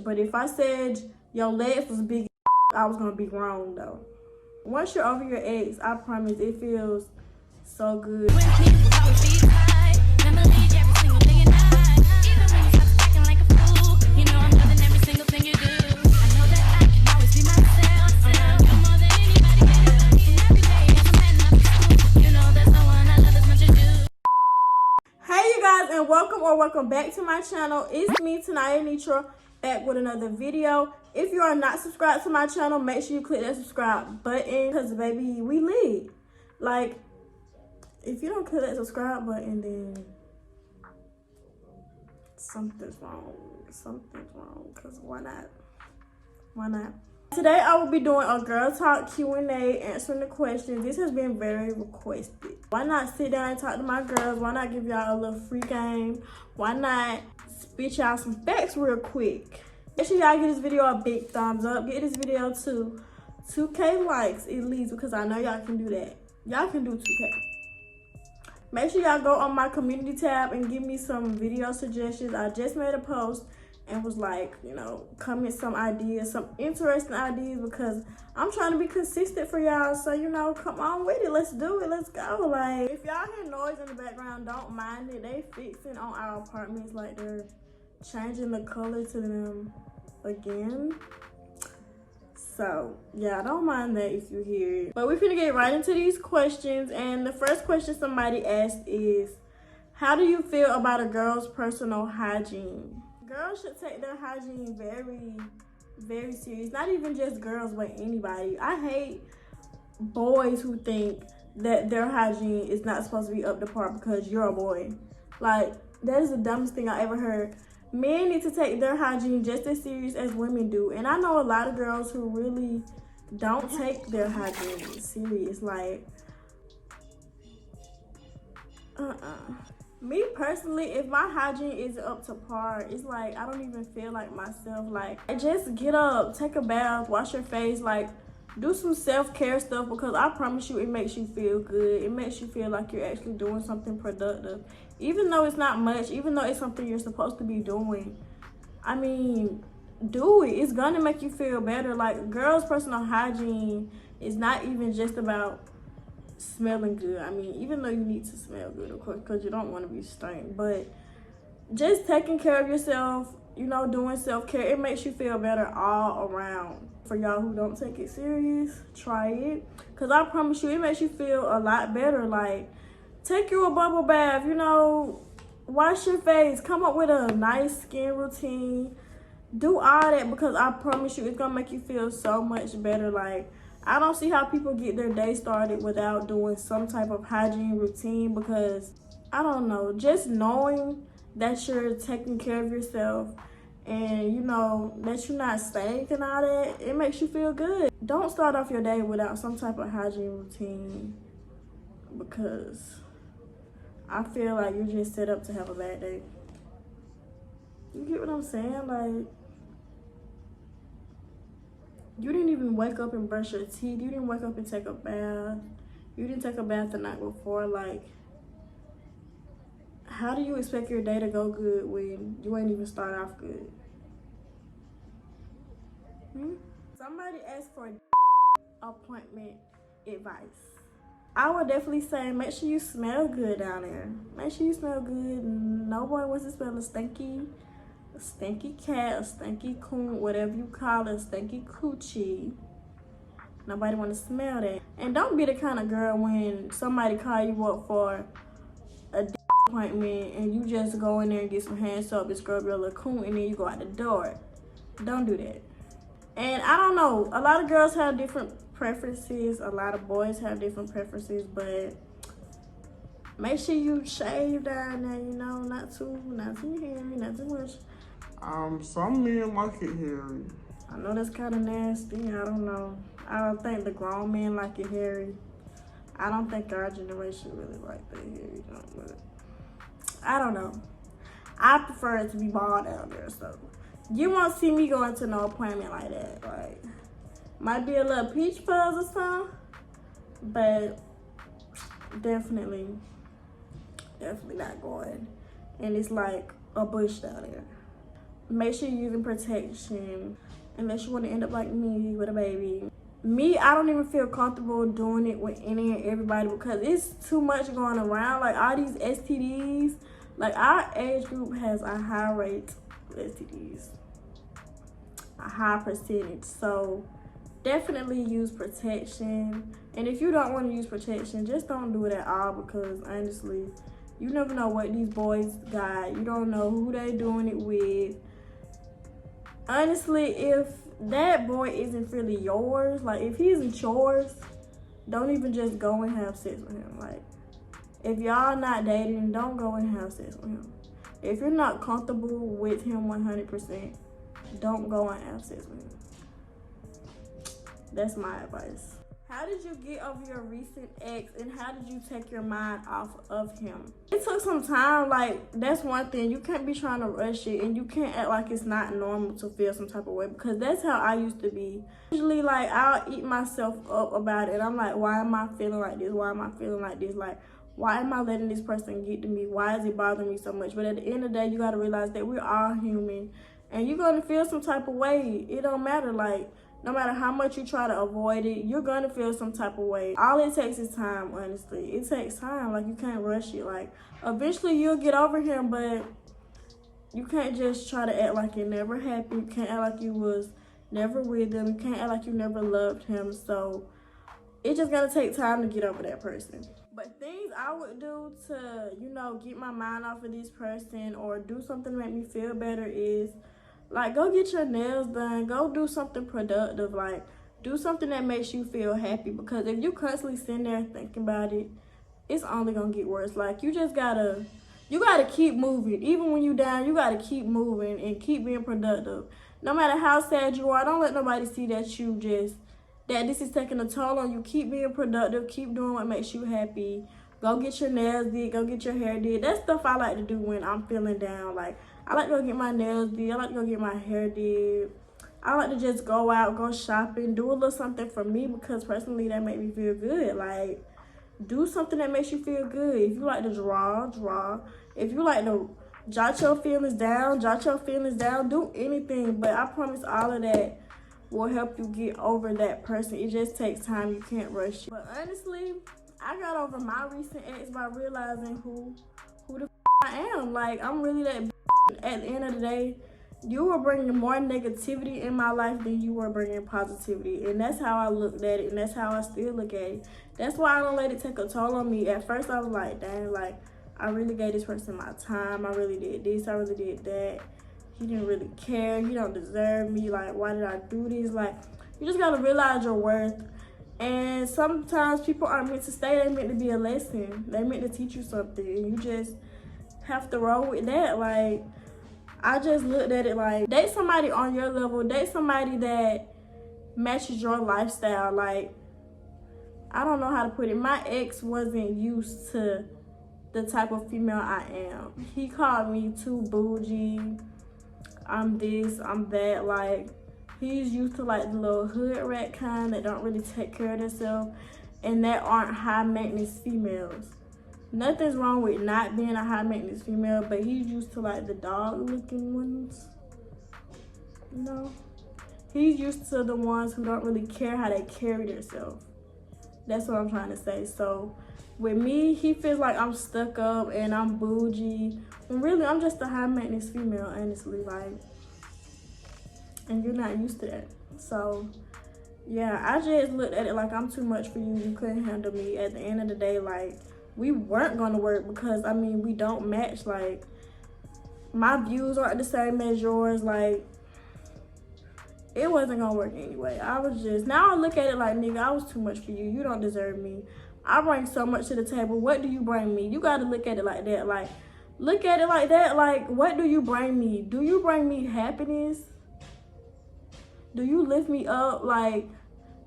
But if I said your legs was big, I was gonna be wrong though. Once you're over your ex, I promise it feels so good. And welcome back to my channel. It's me, Taniyanitra, back with another video. If you are not subscribed to my channel, make sure you click that subscribe button, because baby, we lit. Like, if you don't click that subscribe button, then something's wrong, because why not? Today I will be doing a girl talk Q&A, answering the questions. This has been very requested. Why not sit down and talk to my girls? Why not give y'all a little free game? Why not spit y'all some facts real quick? Make sure y'all give this video a big thumbs up. Get this video to 2K likes at least, because I know y'all can do that. Y'all can do 2K. Make sure y'all go on my community tab and give me some video suggestions. I just made a post and was like, you know, comment some ideas, some interesting ideas, because I'm trying to be consistent for y'all. So, you know, come on with it. Let's do it. Let's go. Like, if y'all hear noise in the background, don't mind it. They fixing on our apartments, like they're changing the color to them again. So, yeah, don't mind that if you hear it. But we're gonna get right into these questions. And the first question somebody asked is, how do you feel about a girl's personal hygiene? Girls should take their hygiene very, very serious. Not even just girls, but anybody. I hate boys who think that their hygiene is not supposed to be up to par because you're a boy. Like, that is the dumbest thing I ever heard. Men need to take their hygiene just as serious as women do. And I know a lot of girls who really don't take their hygiene serious. Like, Me personally, if my hygiene isn't up to par, it's like I don't even feel like myself. Like, just get up, take a bath, wash your face, like do some self-care stuff, because I promise you it makes you feel good. It makes you feel like you're actually doing something productive. Even though it's not much, even though it's something you're supposed to be doing. I mean, do it. It's gonna make you feel better. Like, girls' personal hygiene is not even just about smelling good. I mean, even though you need to smell good, of course, because you don't want to be stank, but just taking care of yourself, you know, doing self-care, it makes you feel better all around. For y'all who don't take it serious, try it, because I promise you it makes you feel a lot better. Like, take you a bubble bath, you know, wash your face, come up with a nice skin routine, do all that, because I promise you it's gonna make you feel so much better. Like, I don't see how people get their day started without doing some type of hygiene routine, because, I don't know, just knowing that you're taking care of yourself and, you know, that you're not stank and all that, it makes you feel good. Don't start off your day without some type of hygiene routine, because I feel like you're just set up to have a bad day. You get what I'm saying? Like, you didn't even wake up and brush your teeth. You didn't wake up and take a bath. You didn't take a bath the night before. Like, how do you expect your day to go good when you ain't even start off good? Somebody asked for appointment advice. I would definitely say make sure you smell good down there. Make sure you smell good. No boy wants to smell a stinky cat, a stinky coon, whatever you call it, a stinky coochie. Nobody want to smell that. And don't be the kind of girl when somebody call you up for a appointment and you just go in there and get some hand soap and scrub your little coon and then you go out the door. Don't do that. And I don't know, a lot of girls have different preferences, a lot of boys have different preferences, but make sure you shave down there, you know, not too hairy, not too much. Some men like it hairy. I know that's kind of nasty. I don't know. I don't think the grown men like it hairy. I don't think our generation really like that hairy, but I don't know. I prefer it to be bald down there, so you won't see me going to no appointment like that. Like, might be a little peach fuzz or something, but definitely not going. And it's like a bush down there. make sure you're using protection unless you want to end up like me with a baby. Me, I don't even feel comfortable doing it with any and everybody because it's too much going around. Like all these STDs, like our age group has a high rate of STDs, a high percentage. So definitely use protection. And if you don't want to use protection, just don't do it at all because honestly, you never know what these boys got. You don't know who they doing it with. Honestly, if that boy isn't really yours, like if he isn't yours, don't even just go and have sex with him. Like if y'all not dating, don't go and have sex with him. If you're not comfortable with him 100%, don't go and have sex with him. That's my advice. How did you get over your recent ex and how did you take your mind off of him? It took some time. Like that's one thing, you can't be trying to rush it and you can't act like it's not normal to feel some type of way because that's how I used to be. Usually like I'll eat myself up about it. I'm like, why am I feeling like this? Why am I feeling like this? Like why am I letting this person get to me? Why is it bothering me so much? But at the end of the day, you got to realize that we're all human and you're going to feel some type of way. It don't matter. Like no matter how much you try to avoid it, you're gonna feel some type of way. All it takes is time, honestly. It takes time. Like, you can't rush it. Like, eventually you'll get over him, but you can't just try to act like it never happened. You can't act like you was never with him. You can't act like you never loved him. So, it's just gonna take time to get over that person. But things I would do to, you know, get my mind off of this person or do something to make me feel better is, like, go get your nails done. Go do something productive. Like, do something that makes you feel happy. Because if you constantly sitting there thinking about it, it's only going to get worse. Like, you just got to, keep moving. Even when you down, you got to keep moving and keep being productive. No matter how sad you are, don't let nobody see that that this is taking a toll on you. Keep being productive. Keep doing what makes you happy. Go get your nails did. Go get your hair did. That's stuff I like to do when I'm feeling down. Like, I like to go get my nails did. I like to go get my hair did. I like to just go out, go shopping, do a little something for me because personally that make me feel good. Like, do something that makes you feel good. If you like to draw, draw. If you like to jot your feelings down, jot your feelings down. Do anything. But I promise all of that will help you get over that person. It just takes time. You can't rush it. But honestly, I got over my recent ex by realizing who the I am. Like, I'm really that. At the end of the day, you were bringing more negativity in my life than you were bringing positivity. And that's how I looked at it, and that's how I still look at it. That's why I don't let it take a toll on me. At first, I was like, dang, like, I really gave this person my time. I really did this. I really did that. He didn't really care. He don't deserve me. Like, why did I do this? Like, you just got to realize your worth. And sometimes people aren't meant to stay. They're meant to be a lesson. They're meant to teach you something. And you just have to roll with that. Like, I just looked at it like, date somebody on your level. Date somebody that matches your lifestyle. Like, I don't know how to put it. My ex wasn't used to the type of female I am. He called me too bougie. I'm this, I'm that. Like, he's used to like the little hood rat kind that don't really take care of themselves and that aren't high maintenance females. Nothing's wrong with not being a high maintenance female, but he's used to like the dog looking ones. You know? He's used to the ones who don't really care how they carry themselves. That's what I'm trying to say. So with me, he feels like I'm stuck up and I'm bougie. And really, I'm just a high maintenance female, honestly. Like, and you're not used to that. So yeah, I just looked at it like I'm too much for you. You couldn't handle me. At the end of the day, like, we weren't gonna work because, I mean, we don't match. Like, my views aren't the same as yours. Like, it wasn't gonna work anyway. I was just, now I look at it like, nigga, I was too much for you. You don't deserve me. I bring so much to the table. What do you bring me? You gotta look at it like that. Like, look at it like that. Like, what do you bring me? Do you bring me happiness? Do you lift me up? Like,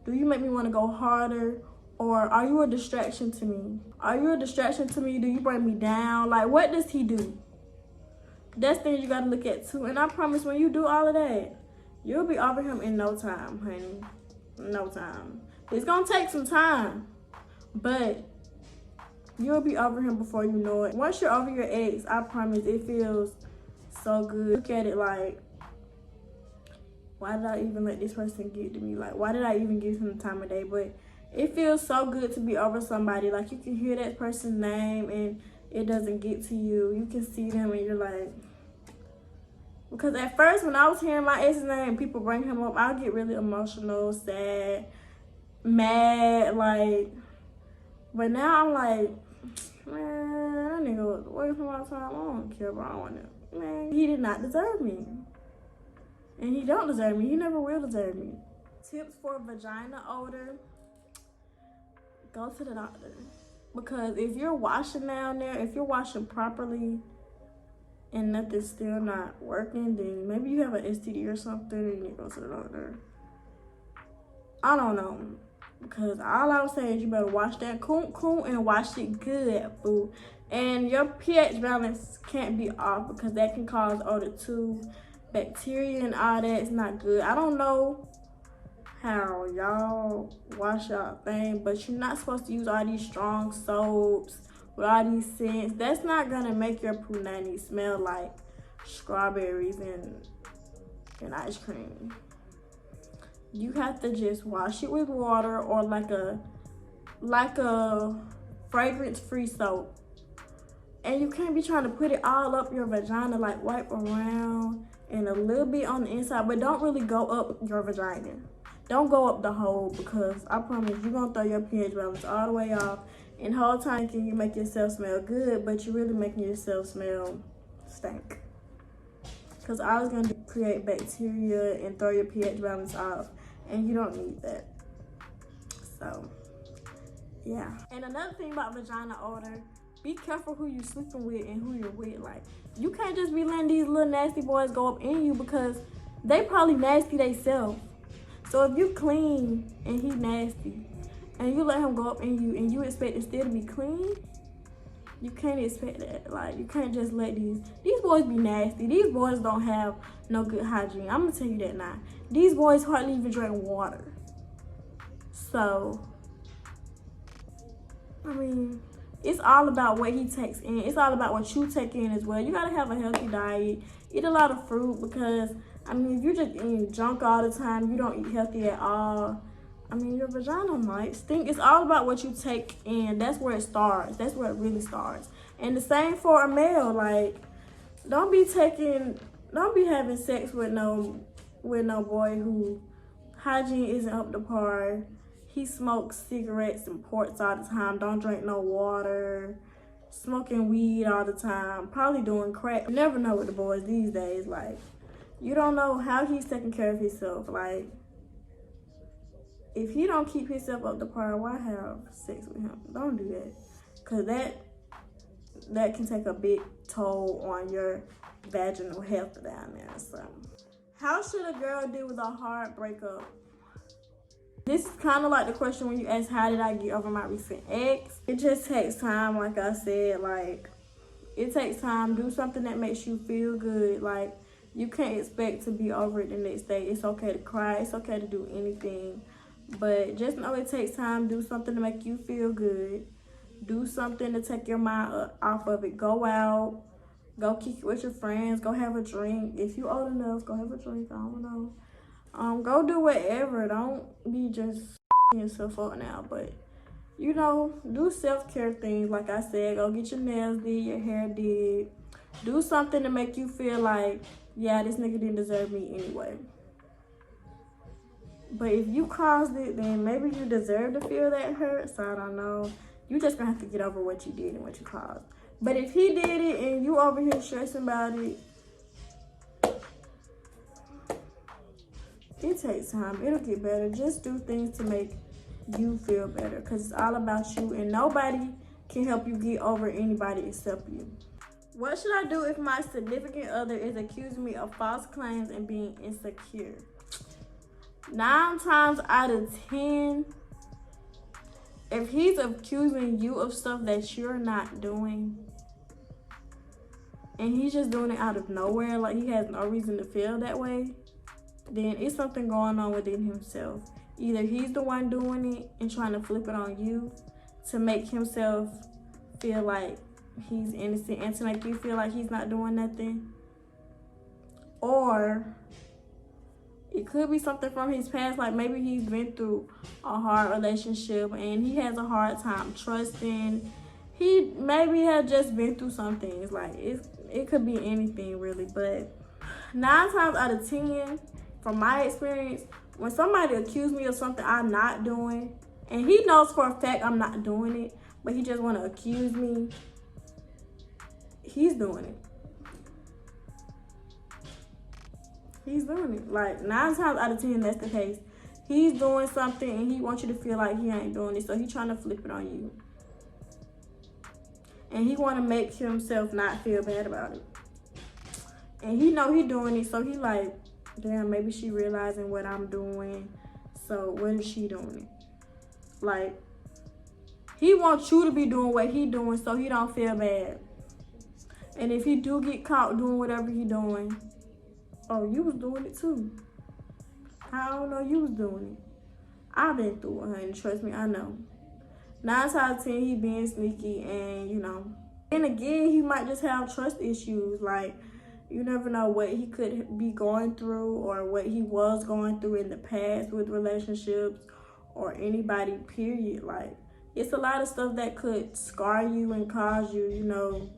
do you make me want to go harder? Or are you a distraction to me? Are you a distraction to me? Do you bring me down? Like, what does he do? That's things you got to look at too. And I promise when you do all of that, you'll be over him in no time, honey. No time. It's going to take some time, but you'll be over him before you know it. Once you're over your ex, I promise it feels so good. Look at it like, why did I even let this person get to me? Like, why did I even give him the time of day? But it feels so good to be over somebody. Like, you can hear that person's name and it doesn't get to you. You can see them and you're like, because at first when I was hearing my ex's name, people bring him up, I'll get really emotional, sad, mad, like, but now I'm like, man, that nigga was away from my time. I don't care, but I want it. Man, he did not deserve me. And he don't deserve me. He never will deserve me. Tips for vagina odor: go to the doctor. Because if you're washing down there, if you're washing properly and nothing's still not working, then maybe you have an STD or something and you go to the doctor. I don't know. Because all I'm saying is you better wash that coon and wash it good, boo. And your pH balance can't be off because that can cause odor too. Bacteria and all that is not good. I don't know how y'all wash y'all thing, but you're not supposed to use all these strong soaps with all these scents. That's not gonna make your punani smell like strawberries and ice cream. You have to just wash it with water or like a fragrance-free soap. And you can't be trying to put it all up your vagina, like wipe around and a little bit on the inside, but don't really go up your vagina. Don't go up the hole, because I promise you're gonna throw your pH balance all the way off, and the whole time you make yourself smell good, but you're really making yourself smell stink. Because all it's gonna do is create bacteria and throw your pH balance off, and you don't need that. So, yeah. And another thing about vagina odor, be careful who you're sleeping with and who you're with. Like, you can't just be letting these little nasty boys go up in you, because they probably nasty themselves. So if you clean and he nasty and you let him go up in you and you expect it still to be clean, you can't expect that. Like, you can't just let these boys be nasty. These boys don't have no good hygiene. I'm gonna tell you that now. These boys hardly even drink water. So, I mean, it's all about what he takes in. It's all about what you take in as well. You gotta have a healthy diet. Eat a lot of fruit, because, I mean, if you're just eating junk all the time, you don't eat healthy at all, I mean, your vagina might stink. It's all about what you take in. That's where it starts. That's where it really starts. And the same for a male. Like, don't be having sex with no boy who hygiene isn't up to par. He smokes cigarettes and ports all the time. Don't drink no water. Smoking weed all the time. Probably doing crack. You never know with the boys these days. Like, you don't know how he's taking care of himself. Like, if he don't keep himself up to par, why have sex with him? Don't do that. Because that can take a big toll on your vaginal health down there. So, how should a girl deal with a hard breakup? This is kind of like the question when you ask, how did I get over my recent ex? It just takes time, like I said. Like, it takes time. Do something that makes you feel good. Like, you can't expect to be over it the next day. It's okay to cry. It's okay to do anything. But just know it takes time. Do something to make you feel good. Do something to take your mind off of it. Go out. Go kick it with your friends. Go have a drink. If you're old enough, go have a drink. I don't know. Go do whatever. Don't be just yourself up now. But, you know, do self-care things. Like I said, go get your nails did, your hair did. Do something to make you feel like, yeah, this nigga didn't deserve me anyway. But if you caused it, then maybe you deserve to feel that hurt. So I don't know. You just gonna have to get over what you did and what you caused. But if he did it and you over here stressing about it, it takes time. It'll get better. Just do things to make you feel better, because it's all about you, and nobody can help you get over anybody except you. What should I do if my significant other is accusing me of false claims and being insecure? 9 times out of 10, if he's accusing you of stuff that you're not doing, and he's just doing it out of nowhere, like he has no reason to feel that way, then it's something going on within himself. Either he's the one doing it and trying to flip it on you to make himself feel like he's innocent and to make you feel like he's not doing nothing, or It could be something from his past, like maybe he's been through a hard relationship and he has a hard time trusting. He maybe had just been through some things. Like it could be anything really, but 9 times out of 10, from my experience, when somebody accuses me of something I'm not doing, and he knows for a fact I'm not doing it, but he just want to accuse me, he's doing it. He's doing it. Like 9 times out of 10, that's the case. He's doing something and he wants you to feel like he ain't doing it, so he's trying to flip it on you. And he want to make himself not feel bad about it. And he know he doing it, so he like, damn, maybe she realizing what I'm doing, so what is she doing it? Like, he wants you to be doing what he doing so he don't feel bad. And if he do get caught doing whatever he doing, oh, you was doing it too. I don't know you was doing it. I've been through it, honey. Trust me, I know. 9 times out of 10, he being sneaky, and you know. And again, he might just have trust issues. Like, you never know what he could be going through or what he was going through in the past with relationships or anybody, period. Like, it's a lot of stuff that could scar you and cause you, you know,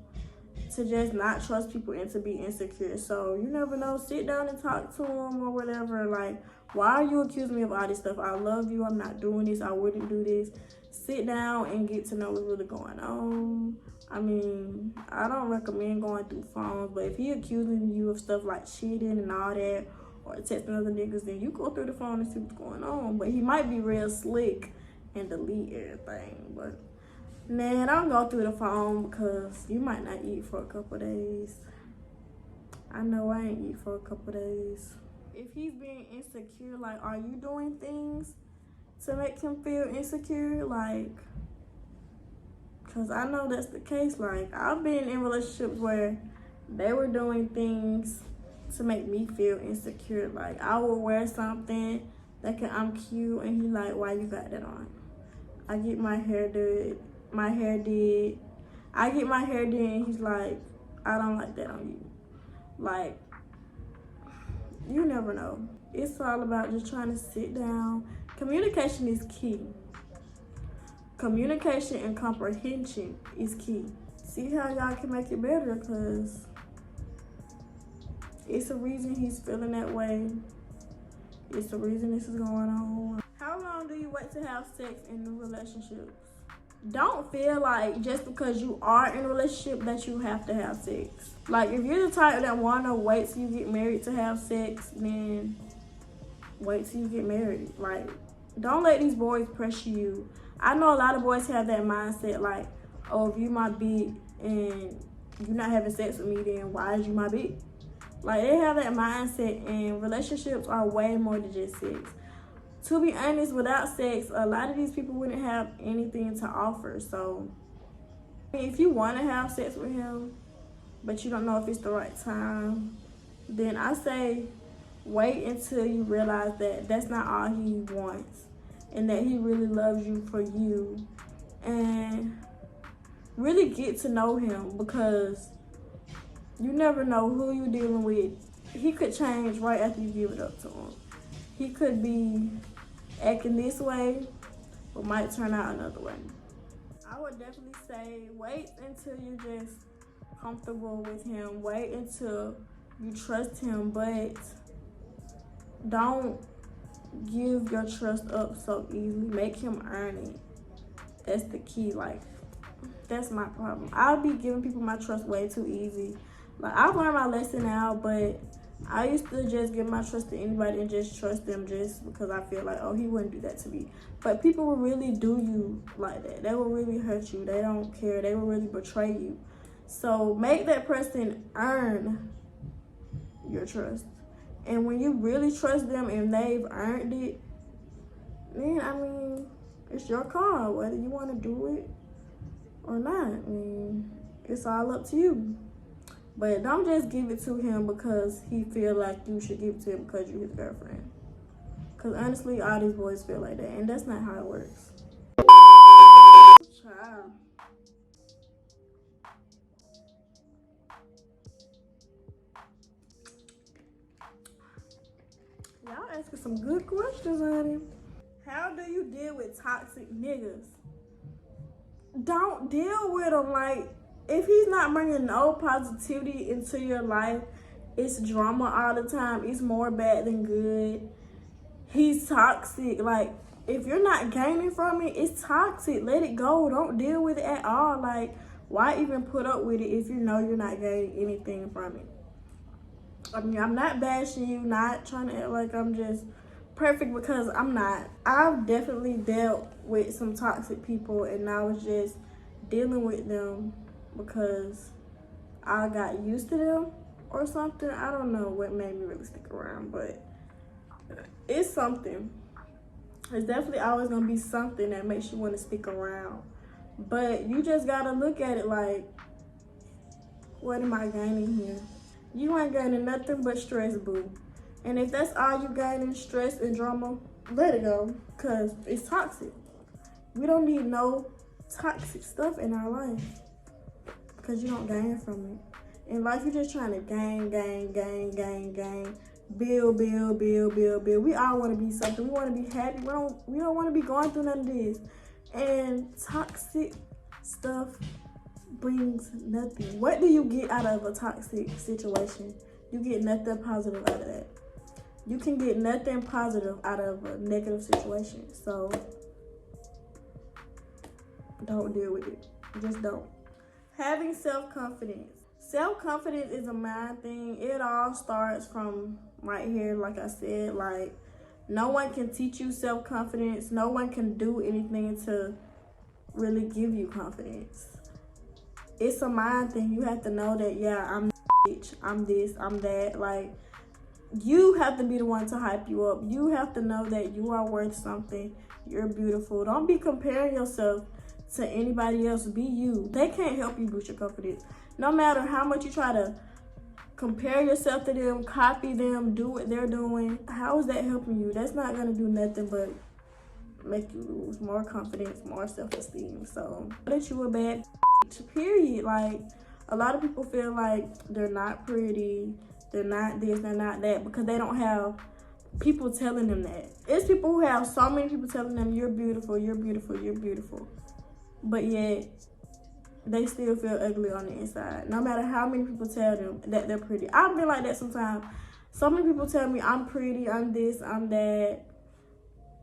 to just not trust people and to be insecure. So you never know. Sit down and talk to him or whatever. Like, why are you accusing me of all this stuff? I love you. I'm not doing this. I wouldn't do this. Sit down and get to know what's really going on. I mean, I don't recommend going through phones, but if he accusing you of stuff like cheating and all that, or texting other niggas, then you go through the phone and see what's going on. But he might be real slick and delete everything. But man, don't go through the phone because you might not eat for a couple days. I know I ain't eat for a couple days. If he's being insecure, like, are you doing things to make him feel insecure? Like, because I know that's the case. Like, I've been in relationships where they were doing things to make me feel insecure. Like, I would wear something that I'm cute, and he like, why you got that on? I get my hair did. I get my hair did, and he's like, I don't like that on you. Like, you never know. It's all about just trying to sit down. Communication is key. Communication and comprehension is key. See how y'all can make it better, because it's a reason he's feeling that way. It's the reason this is going on. How long do you wait to have sex in the relationships? Don't feel like just because you are in a relationship that you have to have sex. Like, if you're the type that want to wait till you get married to have sex, then wait till you get married. Like, don't let these boys pressure you. I know a lot of boys have that mindset, like, oh, if you my bitch and you're not having sex with me, then why is you my bitch? Like, they have that mindset, and relationships are way more than just sex. To be honest, without sex, a lot of these people wouldn't have anything to offer. So, if you want to have sex with him, but you don't know if it's the right time, then I say wait until you realize that that's not all he wants, and that he really loves you for you, and really get to know him, because you never know who you're dealing with. He could change right after you give it up to him. He could be acting this way, but might turn out another way. I would definitely say wait until you're just comfortable with him. Wait until you trust him, but don't give your trust up so easily. Make him earn it. That's the key. Like, that's my problem. I'll be giving people my trust way too easy. Like, I've learned my lesson now, but I used to just give my trust to anybody and just trust them just because I feel like, oh, he wouldn't do that to me. But people will really do you like that. They will really hurt you. They don't care. They will really betray you. So make that person earn your trust. And when you really trust them and they've earned it, then, I mean, it's your call whether you want to do it or not. I mean, it's all up to you. But don't just give it to him because he feel like you should give it to him because you're his girlfriend. Because honestly, all these boys feel like that, and that's not how it works. Child. Y'all asking some good questions, honey. How do you deal with toxic niggas? Don't deal with him. Like, if he's not bringing no positivity into your life, it's drama all the time. It's more bad than good. He's toxic. Like, if you're not gaining from it, it's toxic. Let it go. Don't deal with it at all. Like, why even put up with it if you know you're not gaining anything from it? I mean, I'm not bashing you, not trying to act like I'm just perfect, because I'm not. I've definitely dealt with some toxic people, and I was just dealing with them because I got used to them or something. I don't know what made me really stick around, but it's something. It's definitely always gonna be something that makes you want to stick around. But you just gotta look at it like, what am I gaining here? You ain't gaining nothing but stress, boo. And if that's all you gaining, stress and drama, let it go, because it's toxic. We don't need no toxic stuff in our life, because you don't gain from it. In life, you're just trying to gain, build. We all want to be something. We want to be happy. We don't want to be going through none of this. And toxic stuff brings nothing. What do you get out of a toxic situation? You get nothing positive out of that. You can get nothing positive out of a negative situation. So don't deal with it. Just don't. Having self-confidence. Self-confidence is a mind thing. It all starts from right here, like I said. Like, no one can teach you self-confidence. No one can do anything to really give you confidence. It's a mind thing. You have to know that, yeah, I'm bitch, I'm this, I'm that. Like, you have to be the one to hype you up. You have to know that you are worth something. You're beautiful. Don't be comparing yourself to anybody else. Be you. They can't help you boost your confidence. No matter how much you try to compare yourself to them, copy them, do what they're doing, how is that helping you? That's not going to do nothing but make you lose more confidence, more self-esteem. So, that you a bad period. Like, a lot of people feel like they're not pretty, they're not this, they're not that, because they don't have people telling them that. It's people who have so many people telling them, you're beautiful, you're beautiful, you're beautiful, but yet they still feel ugly on the inside, no matter how many people tell them that they're pretty. I've been like that sometimes. So many people tell me I'm pretty, I'm this, I'm that,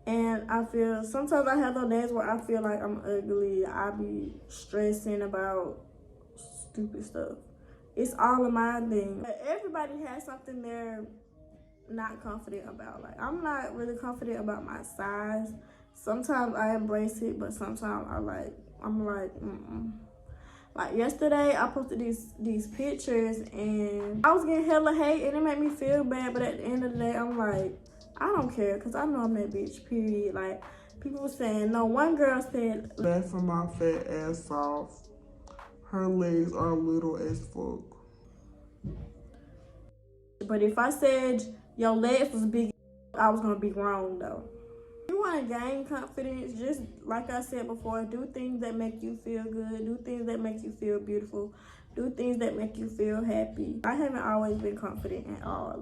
and I feel, sometimes I have those days where I feel like I'm ugly. I be stressing about stupid stuff. It's all a mind thing. But everybody has something they're not confident about. Like, I'm not really confident about my size. Sometimes I embrace it, but sometimes I'm like, mm-mm. Like, yesterday, I posted these pictures, and I was getting hella hate, and it made me feel bad. But at the end of the day, I'm like, I don't care, because I know I'm that bitch, period. Like, people were saying, no, one girl said, That for my fat ass off. Her legs are little as fuck. but if I said your legs was big, I was going to be wrong, though. If you want to gain confidence, just like I said before, do things that make you feel good. Do things that make you feel beautiful. Do things that make you feel happy. I haven't always been confident at all,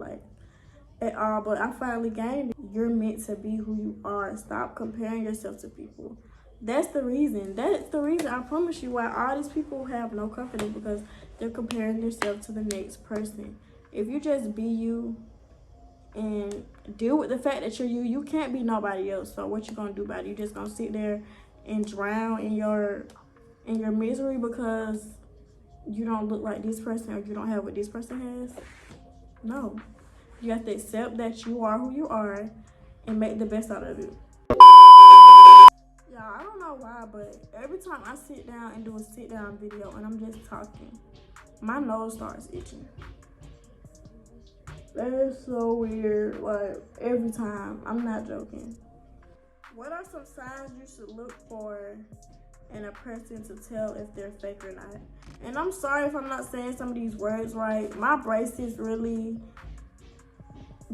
but I finally gained it. You're meant to be who you are. Stop comparing yourself to people. That's the reason. That's the reason, I promise you, why all these people have no confidence, because they're comparing themselves to the next person. If you just be you and deal with the fact that you're you, you can't be nobody else. So what you gonna do about it? You just gonna sit there and drown in your misery because you don't look like this person, or you don't have what this person has? No. You have to accept that you are who you are and make the best out of it. Y'all, I don't know why, but every time I sit down and do a sit down video and I'm just talking, my nose starts itching. That is so weird. Like, every time. I'm not joking. What are some signs you should look for in a person to tell if they're fake or not? And I'm sorry if I'm not saying some of these words right. My braces really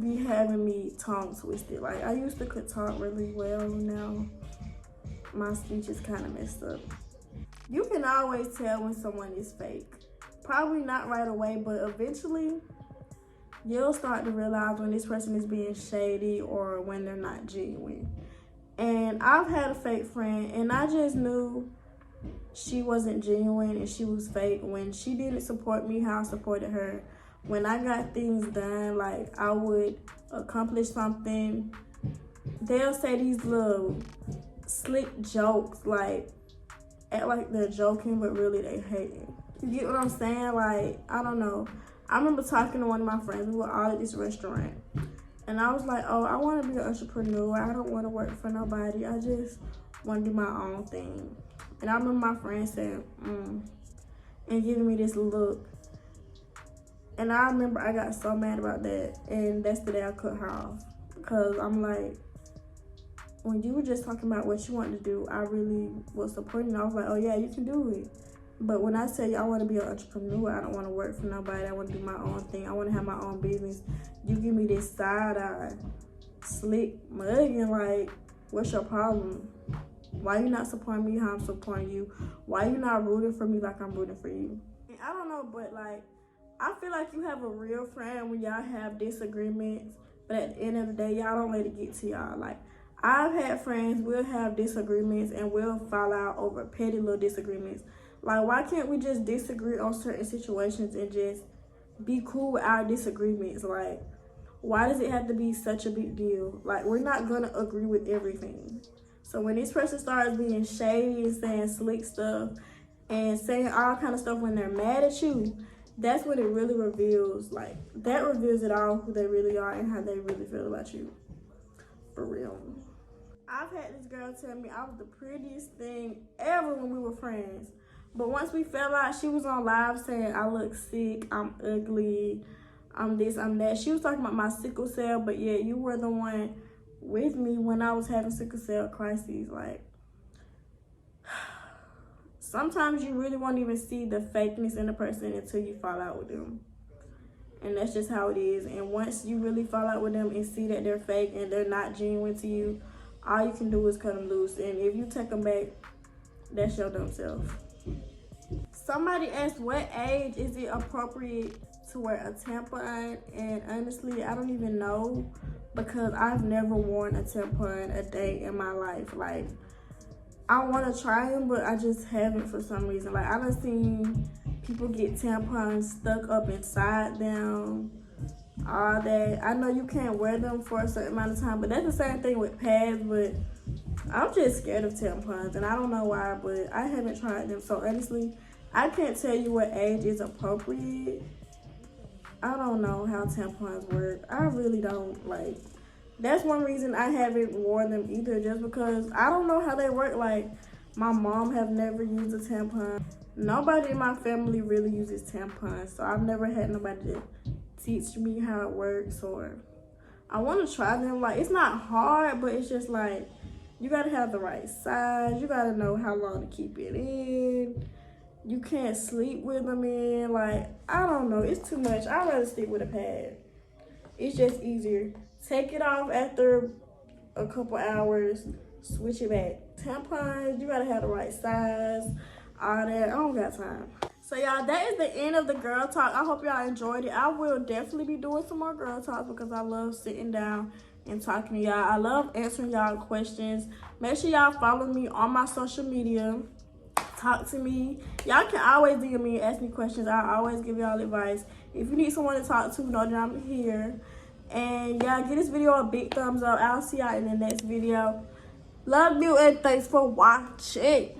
be having me tongue twisted. Like, I used to could talk really well. Now my speech is kind of messed up. You can always tell when someone is fake. Probably not right away, but eventually you'll start to realize when this person is being shady or when they're not genuine. And I've had a fake friend, and I just knew she wasn't genuine and she was fake when she didn't support me how I supported her. When I got things done, like I would accomplish something, they'll say these little slick jokes, like act like they're joking, but really they hating. You get what I'm saying? Like, I don't know. I remember talking to one of my friends. We were all at this restaurant. And I was like, oh, I want to be an entrepreneur. I don't want to work for nobody. I just want to do my own thing. And I remember my friend saying, and giving me this look. And I remember I got so mad about that. And that's the day I cut her off. Because I'm like, when you were just talking about what you wanted to do, I really was supporting. I was like, oh yeah, you can do it. But when I say I want to be an entrepreneur, I don't want to work for nobody. I want to do my own thing. I want to have my own business. You give me this side eye, slick mugging, like, what's your problem? Why you not supporting me how I'm supporting you? Why you not rooting for me like I'm rooting for you? And I don't know, but like, I feel like you have a real friend when y'all have disagreements, but at the end of the day, y'all don't let it get to y'all. Like, I've had friends, we'll have disagreements and we'll fall out over petty little disagreements. Like, why can't we just disagree on certain situations and just be cool with our disagreements? Like, why does it have to be such a big deal? Like, we're not gonna agree with everything. So when this person starts being shady and saying slick stuff and saying all kind of stuff when they're mad at you, that's when it really reveals, like, that reveals it all, who they really are and how they really feel about you. For real. I've had this girl tell me I was the prettiest thing ever when we were friends. But once we fell out, she was on live saying I look sick, I'm ugly, I'm this, I'm that. She was talking about my sickle cell, but yeah, you were the one with me when I was having sickle cell crises. Like, sometimes you really won't even see the fakeness in a person until you fall out with them. And that's just how it is. And once you really fall out with them and see that they're fake and they're not genuine to you, all you can do is cut them loose. And if you take them back, that's your dumb self. Somebody asked, what age is it appropriate to wear a tampon? And honestly, I don't even know, because I've never worn a tampon a day in my life. Like, I want to try them, but I just haven't for some reason. Like, I done seen people get tampons stuck up inside them, all that. I know you can't wear them for a certain amount of time, but that's the same thing with pads. But I'm just scared of tampons, and I don't know why, but I haven't tried them. So honestly, I can't tell you what age is appropriate. I don't know how tampons work. I really don't. Like, that's one reason I haven't worn them either, just because I don't know how they work. Like, my mom have never used a tampon. Nobody in my family really uses tampons, so I've never had nobody to teach me how it works. Or I want to try them. Like, it's not hard, but it's just like, you gotta have the right size. You gotta know how long to keep it in. You can't sleep with them in. Like, I don't know. It's too much. I'd rather stick with a pad. It's just easier. Take it off after a couple hours. Switch it back. Tampons, you gotta have the right size. All that. I don't got time. So, y'all, that is the end of the girl talk. I hope y'all enjoyed it. I will definitely be doing some more girl talk because I love sitting down and talking to y'all. I love answering y'all questions. Make sure y'all follow me on my social media. Talk to me. Y'all can always DM me and ask me questions. I always give y'all advice. If you need someone to talk to, know that I'm here. And y'all, give this video a big thumbs up. I'll see y'all in the next video. Love you and thanks for watching.